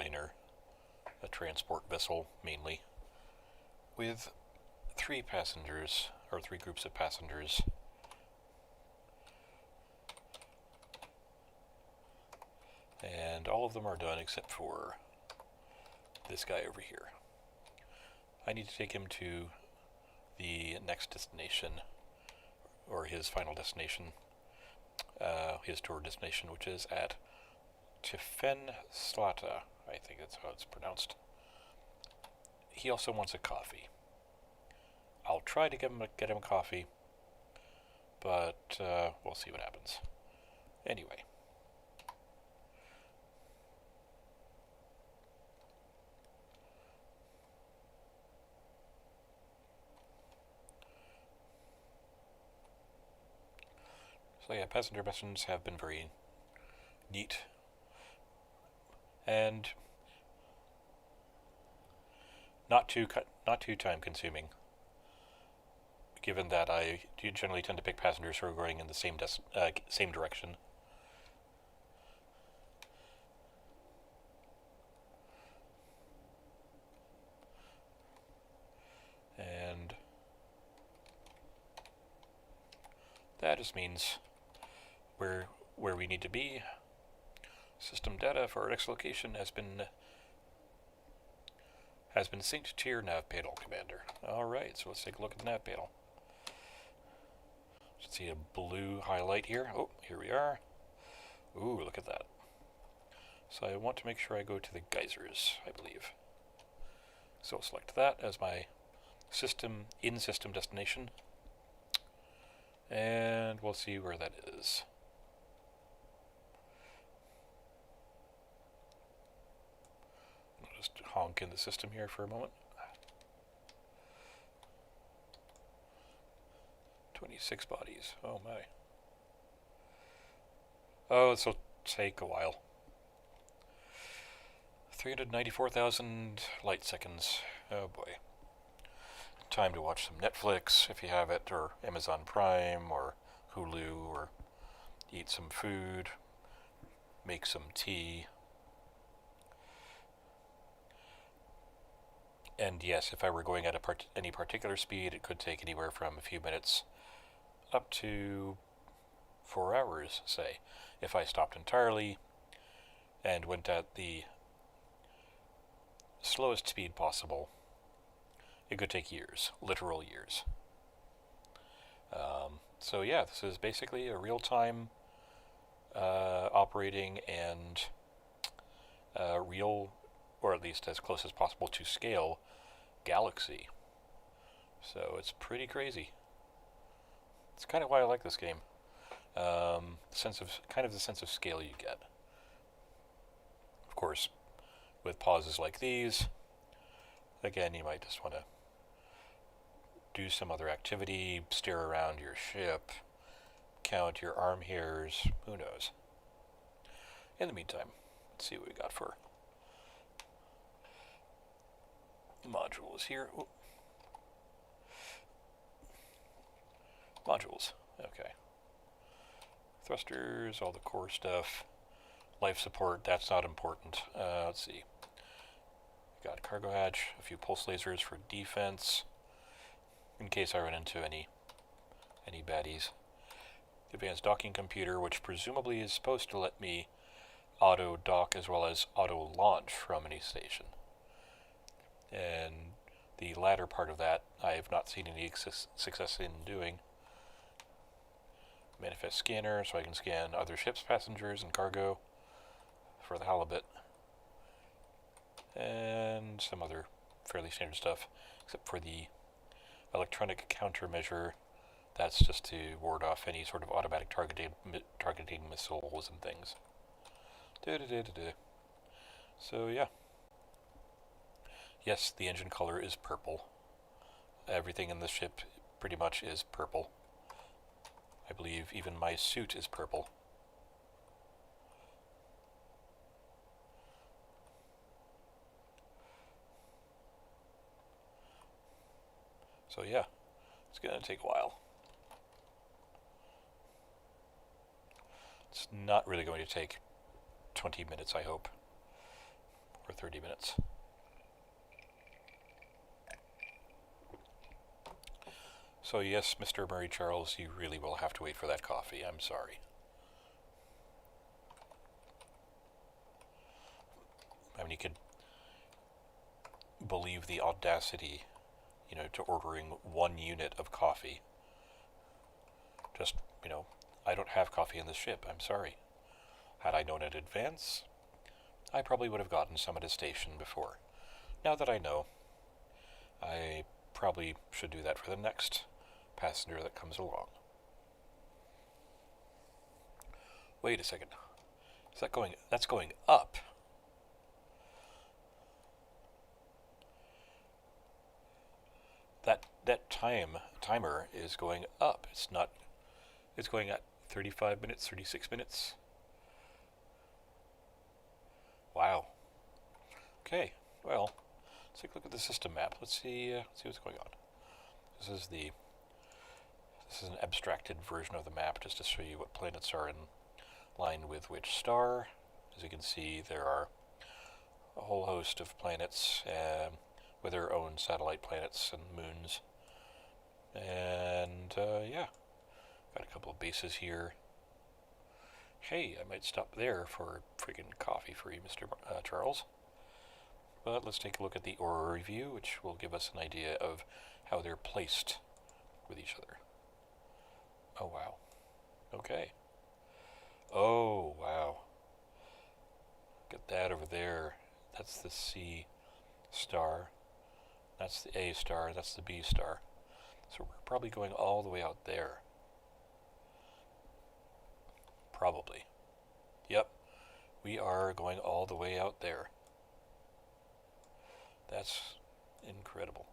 liner, a transport vessel mainly, with 3 passengers, or 3 groups of passengers. And all of them are done except for this guy over here. I need to take him to the next destination, or his final destination, his tour destination, which is at Tiefenslata, I think that's how it's pronounced. He also wants a coffee. I'll try to get him a coffee, but we'll see what happens. Anyway. So yeah, passenger missions have been very neat and not too time consuming, given that I do generally tend to pick passengers who are going in the same direction. And that just means where we need to be. System data for our next location has been synced to your nav panel, Commander. Alright, so let's take a look at the nav panel. Let's see a blue highlight here. Oh, here we are. Ooh, look at that. So I want to make sure I go to the Geysers, I believe. So I'll select that as my in-system destination. And we'll see where that is. I'll just honk in the system here for a moment. 26 bodies. Oh my. Oh, this will take a while. 394,000 light seconds. Oh boy. Time to watch some Netflix if you have it, or Amazon Prime, or Hulu, or eat some food, make some tea. And yes, if I were going at any particular speed, it could take anywhere from a few minutes up to 4 hours, say. If I stopped entirely and went at the slowest speed possible, it could take years, literal years. So yeah, this is basically a real-time operating and real, or at least as close as possible to scale, galaxy. So it's pretty crazy. It's kind of why I like this game. The sense of scale you get. Of course, with pauses like these, again, you might just want to do some other activity, stare around your ship, count your arm hairs, who knows. In the meantime, let's see what we got for modules here. Ooh. Modules, okay. Thrusters, all the core stuff. Life support, that's not important. Let's see. We got cargo hatch, a few pulse lasers for defense, in case I run into any baddies. Advanced docking computer, which presumably is supposed to let me auto dock as well as auto launch from any station. And the latter part of that I have not seen any success in doing. Manifest scanner, so I can scan other ships, passengers, and cargo for the halibut. And some other fairly standard stuff, except for the electronic countermeasure. That's just to ward off any sort of automatic targeting missiles and things. So yeah. Yes, the engine color is purple. Everything in the ship pretty much is purple. I believe even my suit is purple. So yeah, it's going to take a while. It's not really going to take 20 minutes, I hope. Or 30 minutes. So yes, Mr. Murray Charles, you really will have to wait for that coffee. I'm sorry. I mean, you could believe the audacity, to ordering 1 unit of coffee. Just, I don't have coffee in this ship. I'm sorry. Had I known in advance, I probably would have gotten some at a station before. Now that I know, I probably should do that for the next passenger that comes along. Wait a second. That's going up. That timer is going up. It's going at 35 minutes, 36 minutes. Wow. Okay, well, let's take a look at the system map. Let's see what's going on. This is an abstracted version of the map just to show you what planets are in line with which star. As you can see, there are a whole host of planets with their own satellite planets and moons. And yeah, got a couple of bases here. Hey, I might stop there for friggin' coffee for you, Mr. Charles. But let's take a look at the aura review, which will give us an idea of how they're placed with each other. Oh, wow. Okay. Oh, wow. Get that over there. That's the C star. That's the A star. That's the B star. So we're probably going all the way out there. Probably. Yep. We are going all the way out there. That's incredible.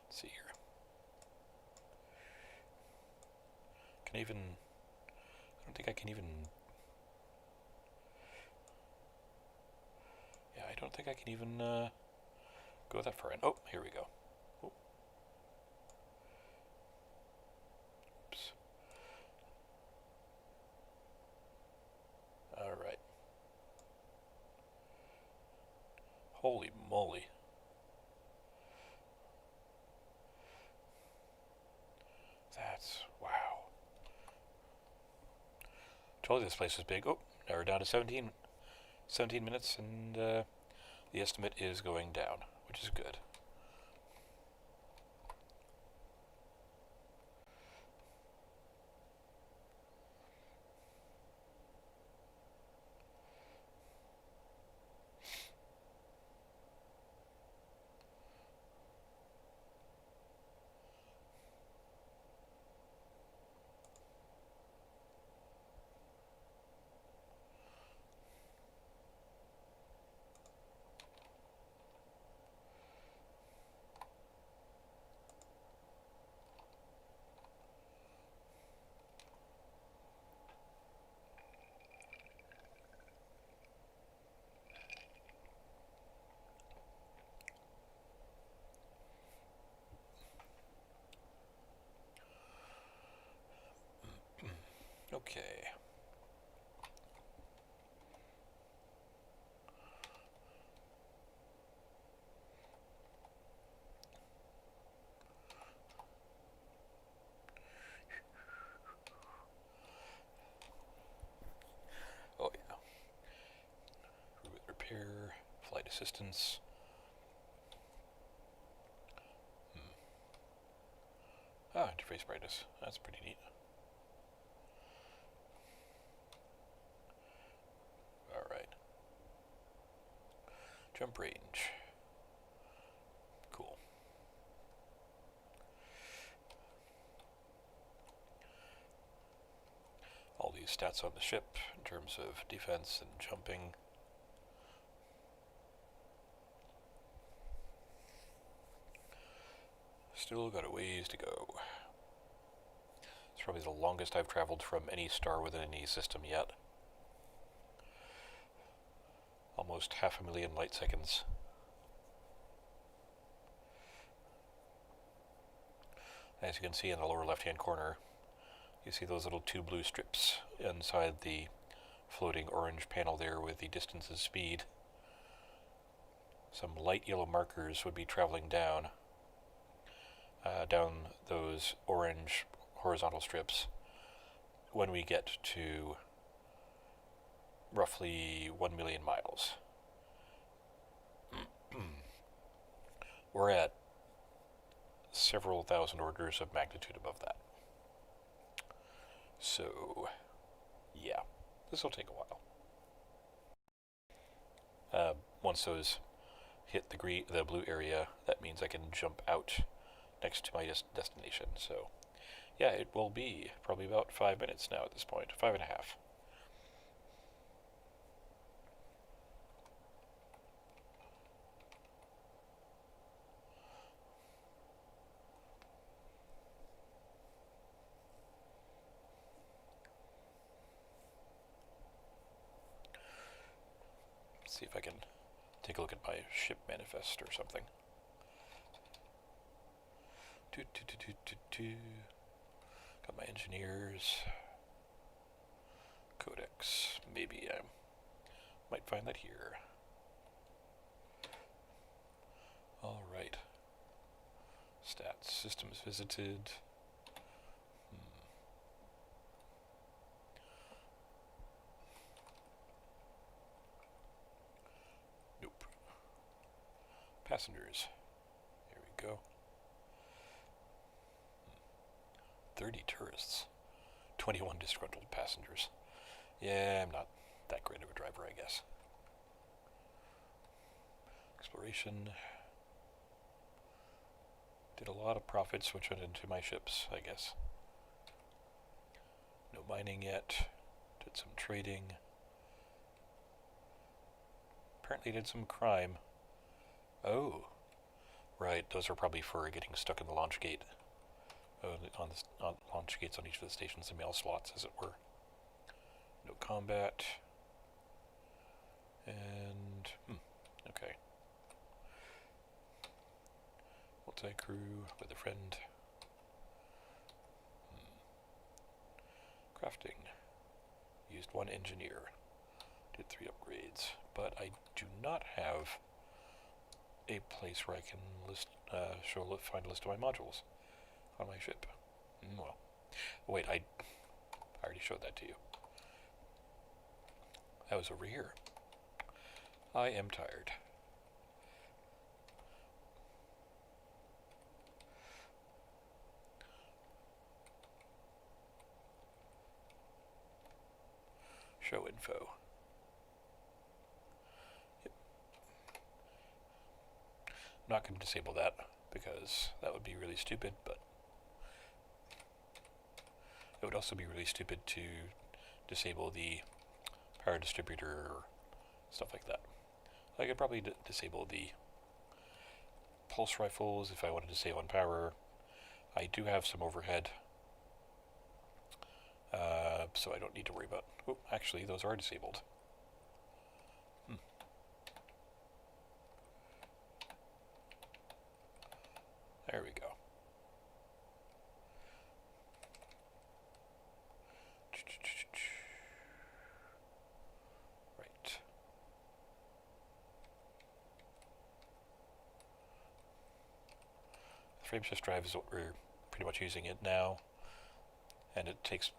Let's see here. I don't think I can even... Yeah, I don't think I can even go that far in. Oh, here we go. Oh. Oops. All right. Holy moly. That's... wow. Told you this place was big. Oh, now we're down to 17 minutes, and the estimate is going down, which is good. Okay. Oh yeah. Repair, flight assistance. Ah, interface brightness. That's pretty neat. Alright. Jump range. Cool. All these stats on the ship in terms of defense and jumping. Still got a ways to go. It's probably the longest I've traveled from any star within any system yet. Almost 500,000 light seconds. As you can see in the lower left-hand corner, you see those little 2 blue strips inside the floating orange panel there with the distance and speed. some light yellow markers would be traveling down those orange horizontal strips when we get to roughly 1 million miles. We're at several thousand orders of magnitude above that. So, yeah, this will take a while. Once those hit the blue area, that means I can jump out next to my destination. So, yeah, it will be probably about 5 minutes now at this point, 5.5. See if I can take a look at my ship manifest or something. Got my engineers. Codex. Maybe I might find that here. Alright. Stats. Systems visited. Nope. Passengers. Here we go. 30 tourists. 21 disgruntled passengers. Yeah, I'm not that great of a driver, I guess. Exploration. Did a lot of profits, which went into my ships, I guess. No mining yet. Did some trading. Apparently did some crime. Oh. Right, those are probably for getting stuck in the launch gate. On launch gates on each of the stations, the mail slots, as it were. No combat. And, okay. Multi-crew with a friend. Crafting. Used 1 engineer. Did 3 upgrades. But I do not have a place where I can find a list of my modules on my ship. Well, wait, I already showed that to you. That was over here. I am tired. Show info. Yep. I'm not going to disable that because that would be really stupid, but it would also be really stupid to disable the power distributor or stuff like that. I could probably disable the pulse rifles if I wanted to save on power. I do have some overhead, so I don't need to worry about... Oh, actually, those are disabled. There we go. Right. The frameshift drive is what we're pretty much using it now, and it takes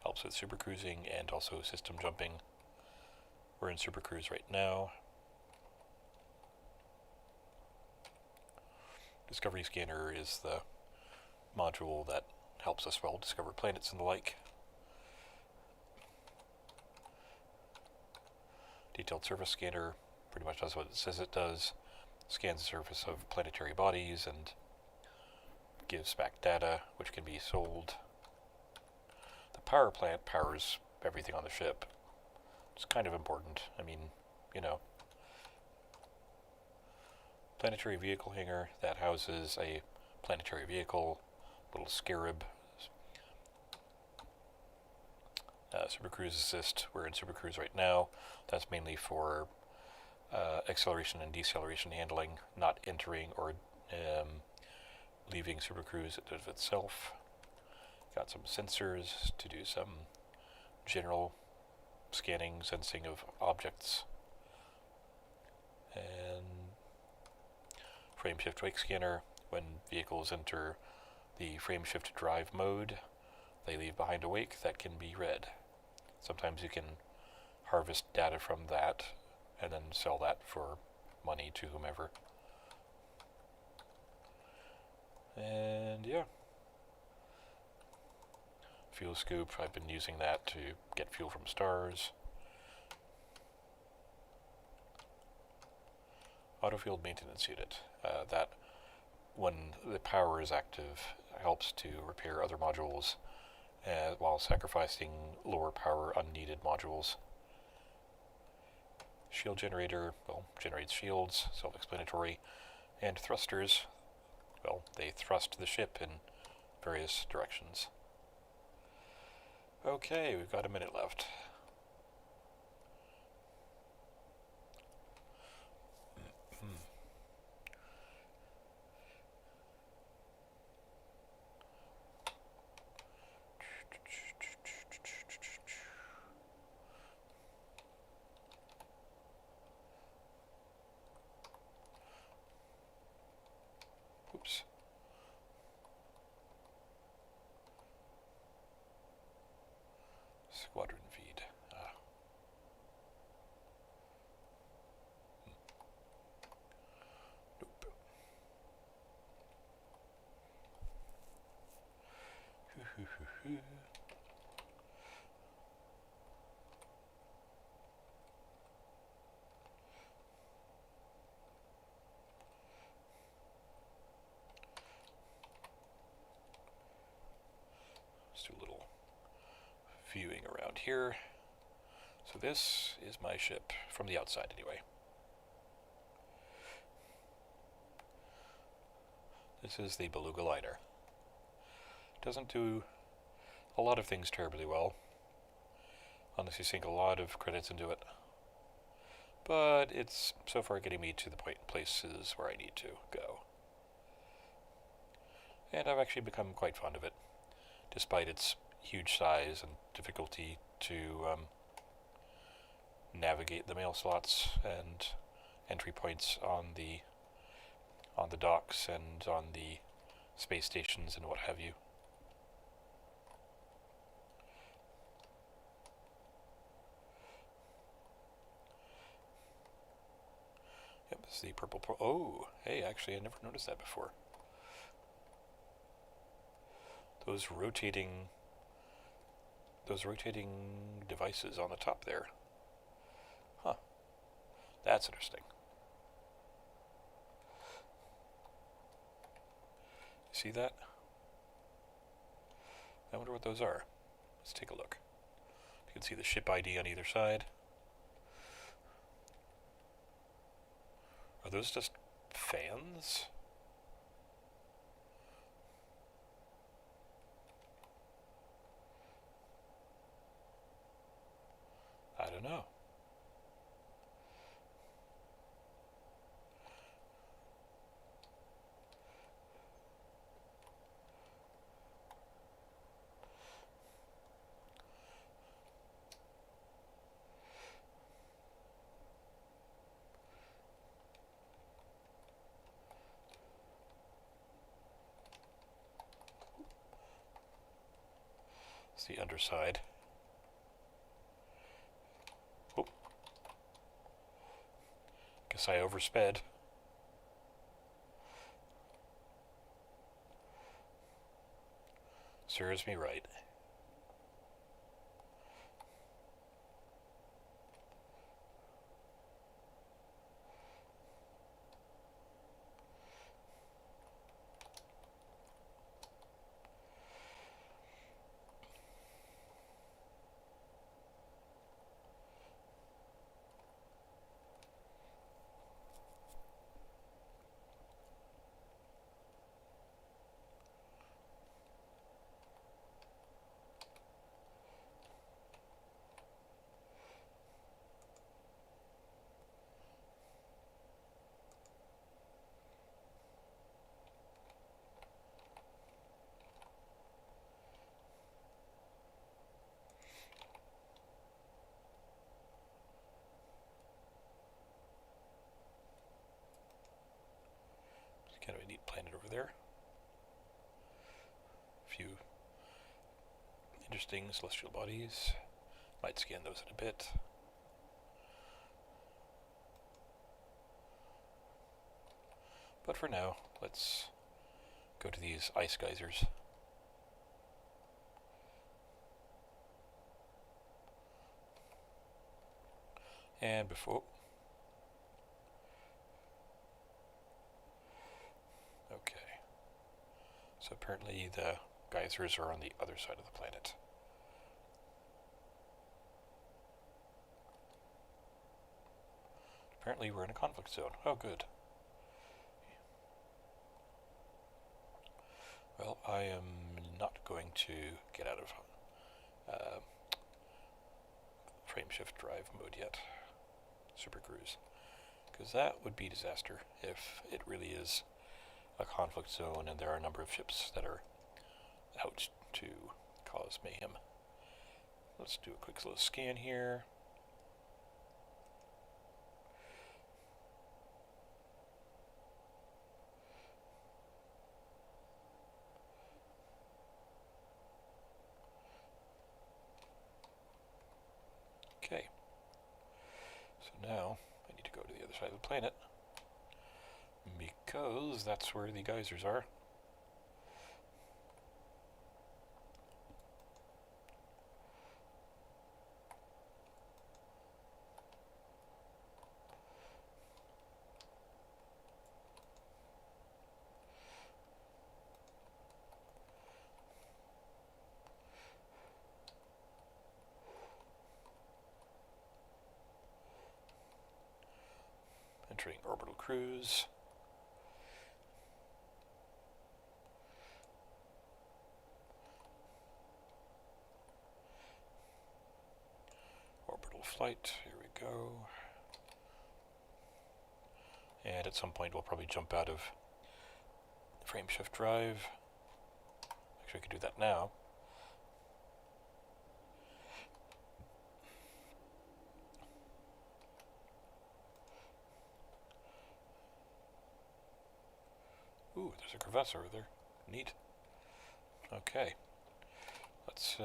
helps with supercruising and also system jumping. We're in supercruise right now. Discovery Scanner is the module that helps us discover planets and the like. Detailed Surface Scanner pretty much does what it says it does. Scans the surface of planetary bodies and gives back data, which can be sold. The power plant powers everything on the ship. It's kind of important. I mean, you know. Planetary vehicle hangar that houses a planetary vehicle, little scarab. Supercruise assist. We're in supercruise right now. That's mainly for acceleration and deceleration handling, not entering or leaving supercruise of itself. Got some sensors to do some general scanning, sensing of objects. And frame shift wake scanner, when vehicles enter the frame shift drive mode, they leave behind a wake that can be read. Sometimes you can harvest data from that and then sell that for money to whomever. And yeah. Fuel scoop, I've been using that to get fuel from stars. Autofield maintenance unit. That, when the power is active, helps to repair other modules while sacrificing lower power unneeded modules. Shield generator, well, generates shields, self-explanatory. And thrusters, well, they thrust the ship in various directions. Okay, we've got a minute left. Oops. Squadron feed. Nope. Let's do a little viewing around here. So this is my ship, from the outside anyway. This is the Beluga liner. Doesn't do a lot of things terribly well, unless you sink a lot of credits into it. But it's so far getting me to the places where I need to go. And I've actually become quite fond of it, despite its huge size and difficulty to navigate the mail slots and entry points on the docks and on the space stations and what have you. Yep, this is the purple oh, hey, actually I never noticed that before. Those rotating devices on the top there. Huh. That's interesting. See that? I wonder what those are. Let's take a look. You can see the ship ID on either side. Are those just fans? I don't know. It's the underside. Oh. Guess I oversped. Serves me right. Kind of a neat planet over there. A few interesting celestial bodies. Might scan those in a bit. But for now, let's go to these ice geysers. And before... Okay. So apparently the geysers are on the other side of the planet. Apparently we're in a conflict zone. Oh, good. Well, I am not going to get out of frame shift drive mode yet. Super cruise. Because that would be disaster if it really is a conflict zone and there are a number of ships that are out to cause mayhem. Let's do a quick little scan here. Okay. So now I need to go to the other side of the planet because that's where the geysers are. Entering orbital cruise. Orbital flight, here we go. And at some point we'll probably jump out of frame shift drive. Actually, I could do that now. Ooh, there's a crevasse over there. Neat. Okay. Let's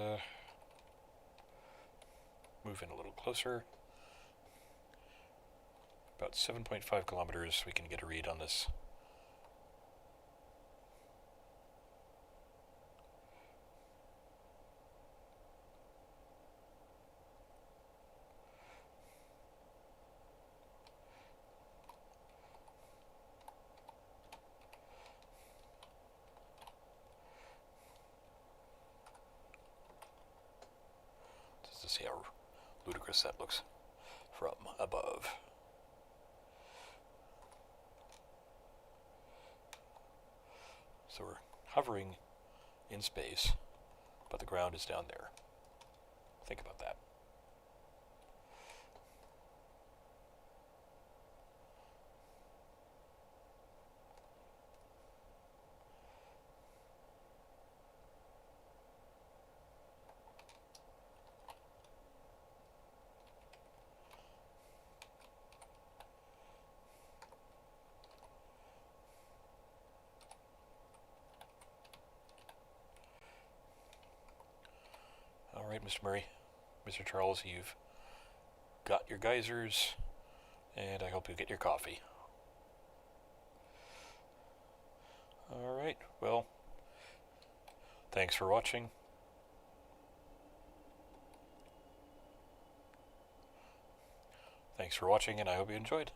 move in a little closer. About 7.5 kilometers, we can get a read on this. Just to see how ludicrous that looks from above. So we're hovering in space, but the ground is down there. Think about that. All right, Mr. Murray, Mr. Charles, you've got your geysers, and I hope you get your coffee. All right, well, thanks for watching. Thanks for watching, and I hope you enjoyed.